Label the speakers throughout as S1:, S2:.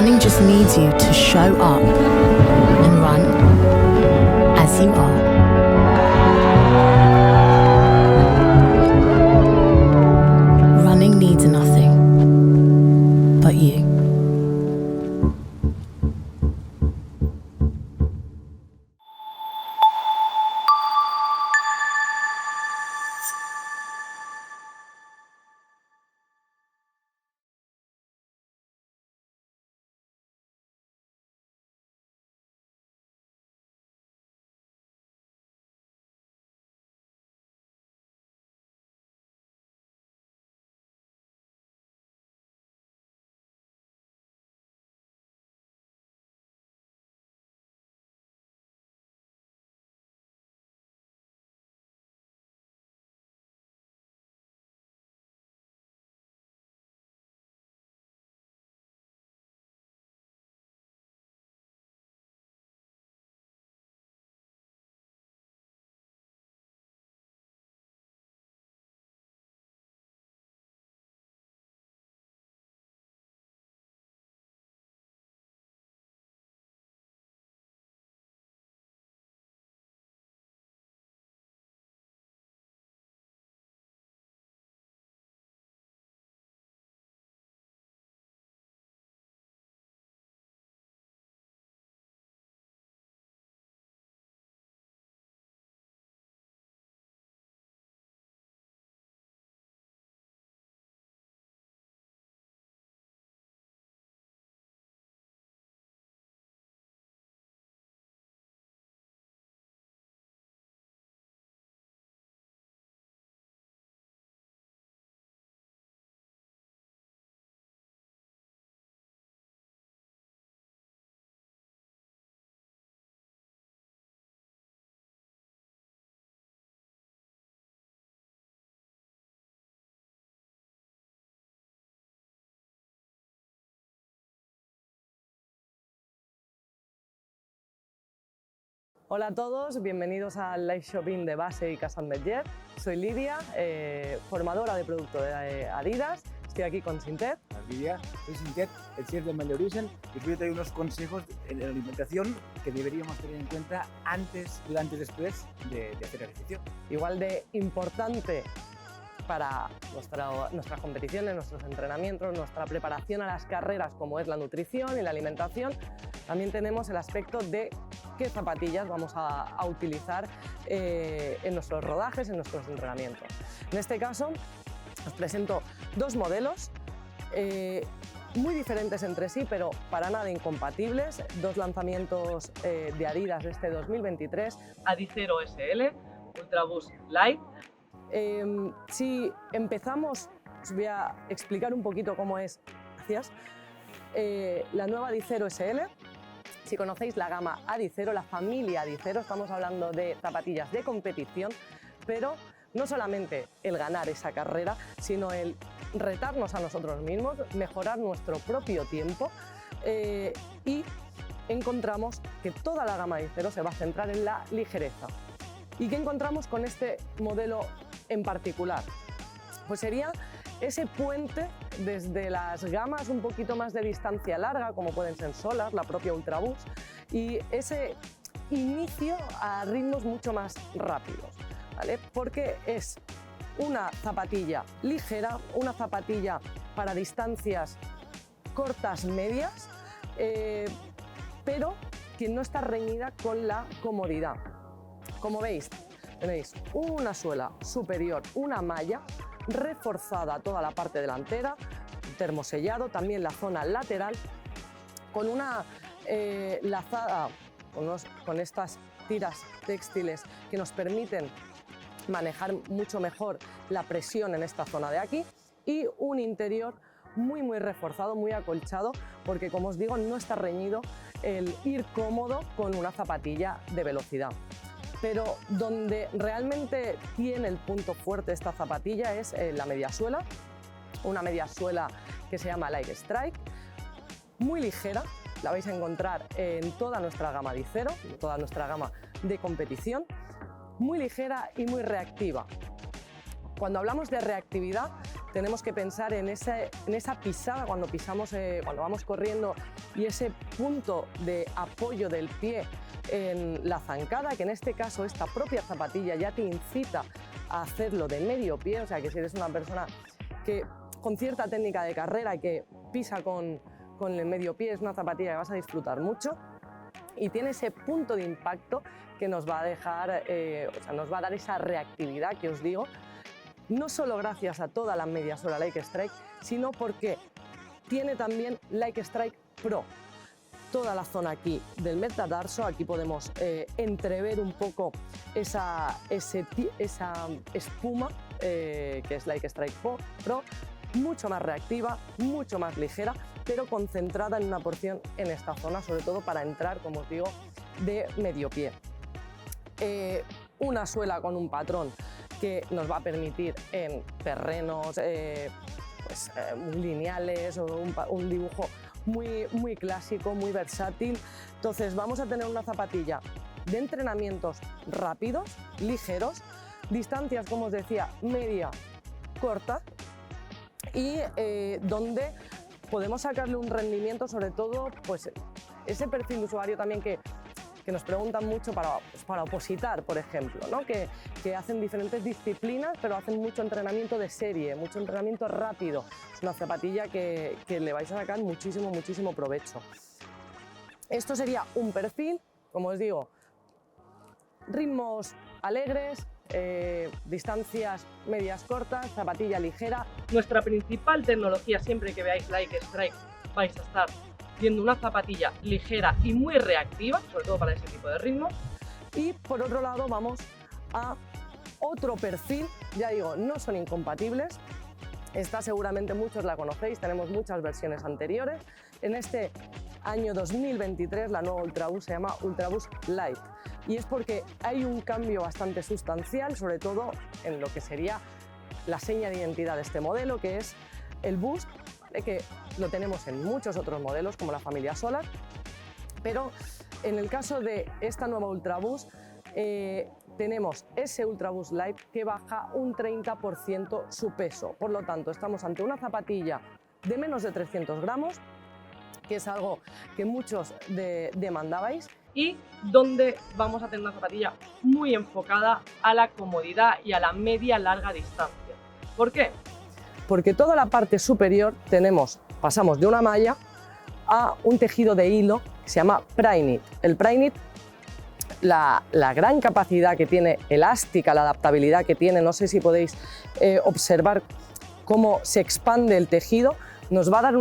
S1: Running just needs you to show up and run as you are. Running needs nothing but you.
S2: Hola a todos, bienvenidos al live shopping de Base y Casa Metger. Soy Lidia, formadora de producto de Adidas. Estoy aquí con Sintet.
S3: Lidia, soy Sintet, el chef de Mel Origen, y os voy a traer unos consejos en la alimentación que deberíamos tener en cuenta antes, durante y después de hacer ejercicio.
S2: Igual de importante para nuestras competiciones, nuestros entrenamientos, nuestra preparación a las carreras, como es la nutrición y la alimentación, también tenemos el aspecto de qué zapatillas vamos a utilizar en nuestros rodajes, en nuestros entrenamientos. En este caso, os presento dos modelos muy diferentes entre sí, pero para nada incompatibles, dos lanzamientos de Adidas de este 2023, Adizero SL, Ultraboost Light. Si empezamos, os voy a explicar un poquito cómo es, gracias, la nueva Adizero SL. Si conocéis la gama Adizero, la familia Adizero, estamos hablando de zapatillas de competición, pero no solamente el ganar esa carrera, sino el retarnos a nosotros mismos, mejorar nuestro propio tiempo y encontramos que toda la gama Adizero se va a centrar en la ligereza. ¿Y qué encontramos con este modelo en particular? Pues sería ese puente desde las gamas un poquito más de distancia larga, como pueden ser Solar, la propia Ultraboost, y ese inicio a ritmos mucho más rápidos, ¿vale? Porque es una zapatilla ligera, una zapatilla para distancias cortas, medias, pero que no está reñida con la comodidad. Como veis, tenéis una suela superior, una malla reforzada toda la parte delantera, termosellado, también la zona lateral, con una lazada con estas tiras textiles que nos permiten manejar mucho mejor la presión en esta zona de aquí, y un interior muy reforzado, muy acolchado, porque como os digo, no está reñido el ir cómodo con una zapatilla de velocidad. Pero donde realmente tiene el punto fuerte esta zapatilla es la mediasuela, una mediasuela que se llama Light Strike, muy ligera, la vais a encontrar en toda nuestra gama Adizero, en toda nuestra gama de competición, muy ligera y muy reactiva. Cuando hablamos de reactividad, tenemos que pensar en esa pisada cuando pisamos, cuando vamos corriendo, y ese punto de apoyo del pie en la zancada, que en este caso esta propia zapatilla ya te incita a hacerlo de medio pie, o sea que si eres una persona que con cierta técnica de carrera y que pisa con el medio pie, es una zapatilla que vas a disfrutar mucho y tiene ese punto de impacto que nos va a dejar, nos va a dar esa reactividad que os digo, no solo gracias a toda la media suela Like Strike, sino porque tiene también Like Strike Pro. Toda la zona aquí del metatarso, aquí podemos entrever un poco esa espuma que es Like Strike Pro, mucho más reactiva, mucho más ligera, pero concentrada en una porción en esta zona, sobre todo para entrar, como os digo, de medio pie. Una suela con un patrón que nos va a permitir en terrenos muy lineales o un dibujo muy clásico, muy versátil. Entonces vamos a tener una zapatilla de entrenamientos rápidos, ligeros, distancias, como os decía, media, corta, y donde podemos sacarle un rendimiento, sobre todo pues ese perfil de usuario también que nos preguntan mucho para opositar, por ejemplo, ¿no? que hacen diferentes disciplinas, pero hacen mucho entrenamiento de serie, mucho entrenamiento rápido. Es una zapatilla que le vais a sacar muchísimo provecho. Esto sería un perfil, como os digo, ritmos alegres, distancias medias cortas, zapatilla ligera.
S4: Nuestra principal tecnología, siempre que veáis Like Strike, vais a estar viendo una zapatilla ligera y muy reactiva, sobre todo para ese tipo de ritmos.
S2: Y por otro lado vamos a otro perfil, ya digo, no son incompatibles. Esta seguramente muchos la conocéis, tenemos muchas versiones anteriores. En este año 2023 la nueva Ultraboost se llama Ultraboost Light, y es porque hay un cambio bastante sustancial, sobre todo en lo que sería la seña de identidad de este modelo, que es el Boost, que lo tenemos en muchos otros modelos como la familia Solar, pero en el caso de esta nueva Ultraboost tenemos ese Ultraboost Light que baja un 30% su peso. Por lo tanto, estamos ante una zapatilla de menos de 300 gramos, que es algo que muchos demandabais.
S4: Y donde vamos a tener una zapatilla muy enfocada a la comodidad y a la media-larga distancia. ¿Por qué?
S2: Porque toda la parte superior pasamos de una malla a un tejido de hilo que se llama Primeknit. El Primeknit, la gran capacidad que tiene, elástica, la adaptabilidad que tiene, no sé si podéis observar cómo se expande el tejido, nos va a dar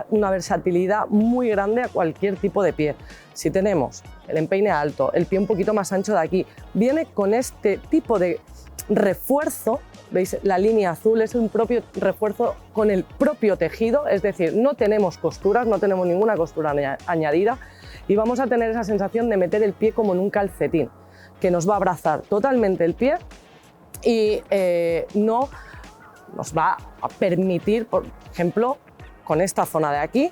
S2: una versatilidad muy grande a cualquier tipo de pie. Si tenemos el empeine alto, el pie un poquito más ancho de aquí, viene con este tipo de refuerzo. ¿Veis? La línea azul es un propio refuerzo con el propio tejido, es decir, no tenemos costuras, no tenemos ninguna costura añadida, y vamos a tener esa sensación de meter el pie como en un calcetín, que nos va a abrazar totalmente el pie y no nos va a permitir, por ejemplo, con esta zona de aquí,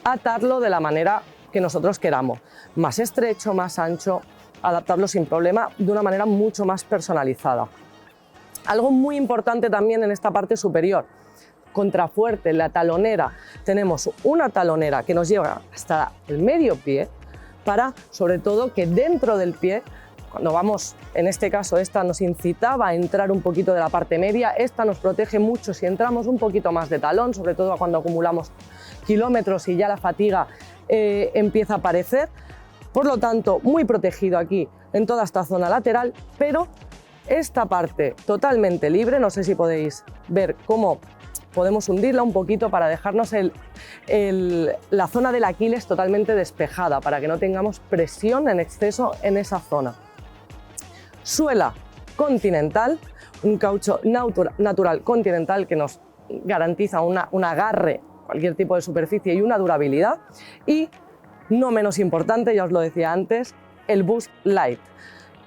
S2: atarlo de la manera que nosotros queramos, más estrecho, más ancho, adaptarlo sin problema de una manera mucho más personalizada. Algo muy importante también en esta parte superior, contrafuerte, la talonera. Tenemos una talonera que nos lleva hasta el medio pie para, sobre todo, que dentro del pie, cuando vamos, en este caso esta nos incitaba a entrar un poquito de la parte media, esta nos protege mucho si entramos un poquito más de talón, sobre todo cuando acumulamos kilómetros y ya la fatiga empieza a aparecer. Por lo tanto, muy protegido aquí en toda esta zona lateral, pero esta parte totalmente libre. No sé si podéis ver cómo podemos hundirla un poquito para dejarnos la zona del Aquiles totalmente despejada, para que no tengamos presión en exceso en esa zona. Suela continental, un caucho natural continental que nos garantiza un agarre a cualquier tipo de superficie y una durabilidad. Y no menos importante, ya os lo decía antes, el Boost Light.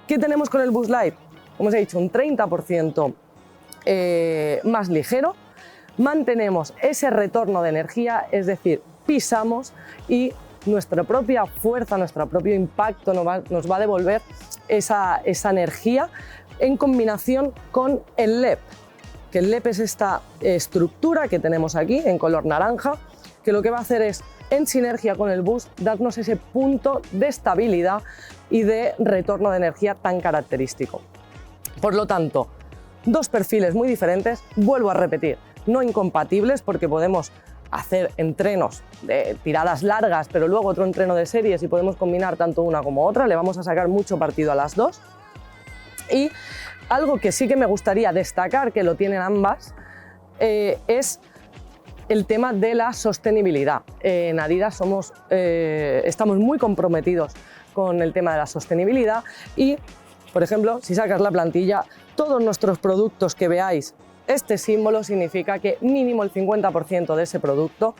S2: ¿Qué tenemos con el Boost Light? Como os he dicho, un 30% más ligero. Mantenemos ese retorno de energía, es decir, pisamos y nuestra propia fuerza, nuestro propio impacto nos va a devolver esa energía en combinación con el LEP, que el LEP es esta estructura que tenemos aquí en color naranja, que lo que va a hacer es, en sinergia con el Boost, darnos ese punto de estabilidad y de retorno de energía tan característico. Por lo tanto, dos perfiles muy diferentes, vuelvo a repetir, no incompatibles, porque podemos hacer entrenos de tiradas largas, pero luego otro entreno de series y podemos combinar tanto una como otra, le vamos a sacar mucho partido a las dos. Y algo que sí que me gustaría destacar, que lo tienen ambas, es el tema de la sostenibilidad. En Adidas estamos muy comprometidos con el tema de la sostenibilidad y, por ejemplo, si sacas la plantilla, todos nuestros productos que veáis, este símbolo significa que mínimo el 50% de ese producto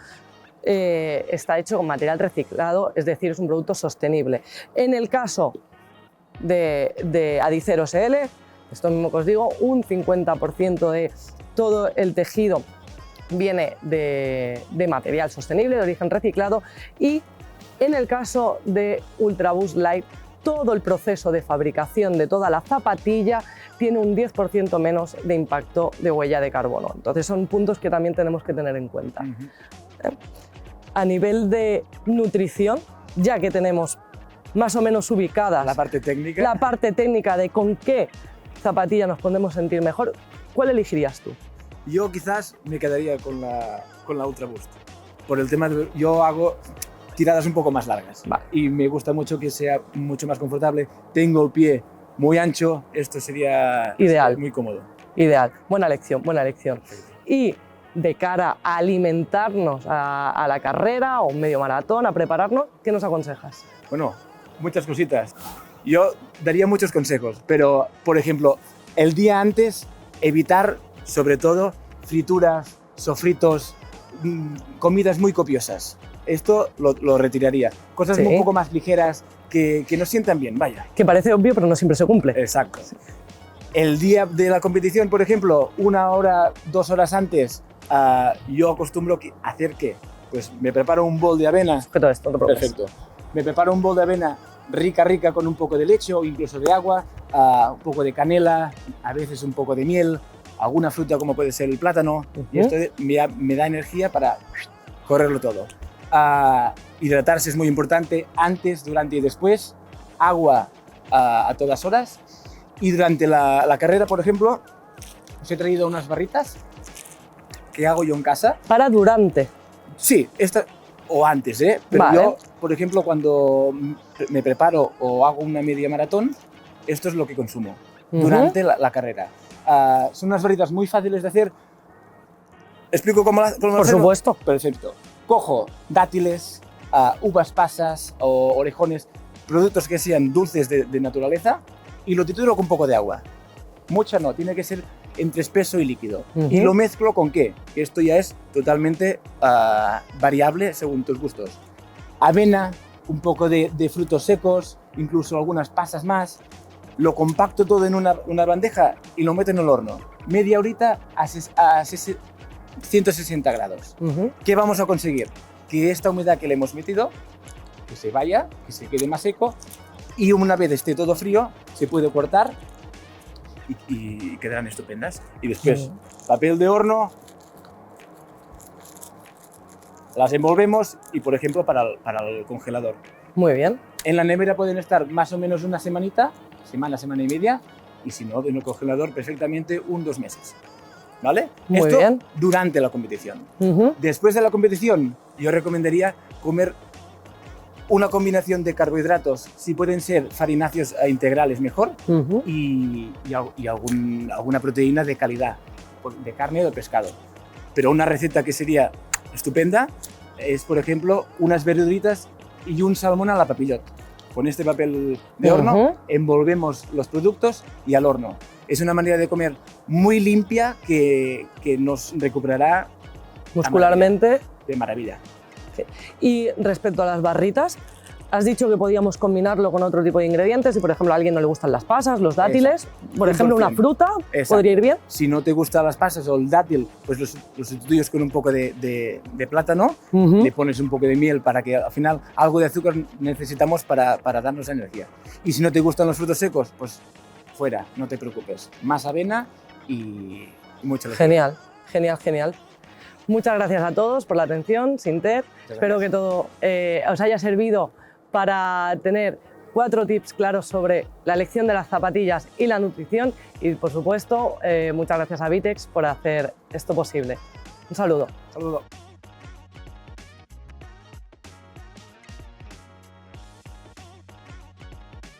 S2: está hecho con material reciclado, es decir, es un producto sostenible. En el caso de Adiceros L, esto mismo que os digo, un 50% de todo el tejido viene de material sostenible, de origen reciclado, y en el caso de Ultra Boost Light, todo el proceso de fabricación de toda la zapatilla tiene un 10% menos de impacto de huella de carbono. Entonces son puntos que también tenemos que tener en cuenta. A nivel de nutrición, ya que tenemos más o menos ubicadas
S3: La parte técnica
S2: de con qué zapatilla nos podemos sentir mejor, ¿cuál elegirías tú?
S3: Yo quizás me quedaría con la Ultra Boost. Por el tema de yo hago tiradas un poco más largas.
S2: Vale.
S3: Y me gusta mucho que sea mucho más confortable. Tengo el pie muy ancho, esto sería
S2: Ideal.
S3: Muy cómodo.
S2: Ideal, buena elección, buena elección. Y de cara a alimentarnos a la carrera o un medio maratón, a prepararnos, ¿qué nos aconsejas?
S3: Bueno, muchas cositas. Yo daría muchos consejos, pero por ejemplo, el día antes evitar sobre todo frituras, sofritos, comidas muy copiosas. Esto lo retiraría. Cosas
S2: Sí.
S3: un poco más ligeras que nos sientan bien, vaya.
S2: Que parece obvio, pero no siempre se cumple.
S3: Exacto. El día de la competición, por ejemplo, 1 hora, 2 horas antes, yo acostumbro a hacer ¿qué? Pues me preparo un bol de avena.
S2: Que todo esto, no te preocupes.
S3: Perfecto. Me preparo un bol de avena rica con un poco de leche o incluso de agua, un poco de canela, a veces un poco de miel, alguna fruta como puede ser el plátano, y esto me da energía para correrlo todo. Hidratarse es muy importante antes, durante y después, agua a todas horas, y durante la carrera, por ejemplo, os he traído unas barritas que hago yo en casa.
S2: Para durante.
S3: Sí, o antes, pero
S2: Vale.
S3: yo, por ejemplo, cuando me preparo o hago una media maratón, esto es lo que consumo durante la carrera. Son unas barritas muy fáciles de hacer. ¿Explico cómo
S2: Por
S3: hacerlo?
S2: supuesto.
S3: Perfecto. Cojo dátiles, uvas pasas o orejones, productos que sean dulces de naturaleza, y lo trituro con un poco de agua. Mucha no, tiene que ser entre espeso y líquido. ¿Y lo mezclo con qué? Esto ya es totalmente variable según tus gustos. Avena, un poco de frutos secos, incluso algunas pasas más. Lo compacto todo en una bandeja y lo meto en el horno. Media horita a 160 grados. ¿Qué vamos a conseguir? Que esta humedad que le hemos metido, que se vaya, que se quede más seco, y una vez esté todo frío, se puede cortar y quedarán estupendas. Y después, papel de horno, las envolvemos y, por ejemplo, para el congelador.
S2: Muy bien.
S3: En la nevera pueden estar más o menos una semanita, semana y media, y si no, en el congelador perfectamente 2 meses. ¿Vale?
S2: Muy
S3: Esto
S2: bien.
S3: durante la competición. Después de la competición, yo recomendaría comer una combinación de carbohidratos, si pueden ser farináceos integrales mejor, y alguna proteína de calidad, de carne o de pescado. Pero una receta que sería estupenda es, por ejemplo, unas verduritas y un salmón a la papillote. Con este papel de horno envolvemos los productos y al horno. Es una manera de comer muy limpia que nos recuperará
S2: Muscularmente.
S3: de maravilla.
S2: Y respecto a las barritas, has dicho que podíamos combinarlo con otro tipo de ingredientes. Si, por ejemplo, a alguien no le gustan las pasas, los dátiles, por ejemplo, una
S3: 100%.
S2: fruta,
S3: Exacto.
S2: ¿podría ir bien?
S3: Si no te gustan las pasas o el dátil, pues lo sustituyes con un poco de plátano, le pones un poco de miel para que al final algo de azúcar necesitamos para darnos energía. Y si no te gustan los frutos secos, pues fuera, no te preocupes. Más avena y mucho lejía.
S2: Genial, genial, genial. Muchas gracias a todos por la atención, Sinter. Espero que todo os haya servido para tener 4 tips claros sobre la elección de las zapatillas y la nutrición. Y por supuesto, muchas gracias a Vitex por hacer esto posible. Un saludo.
S3: Saludos.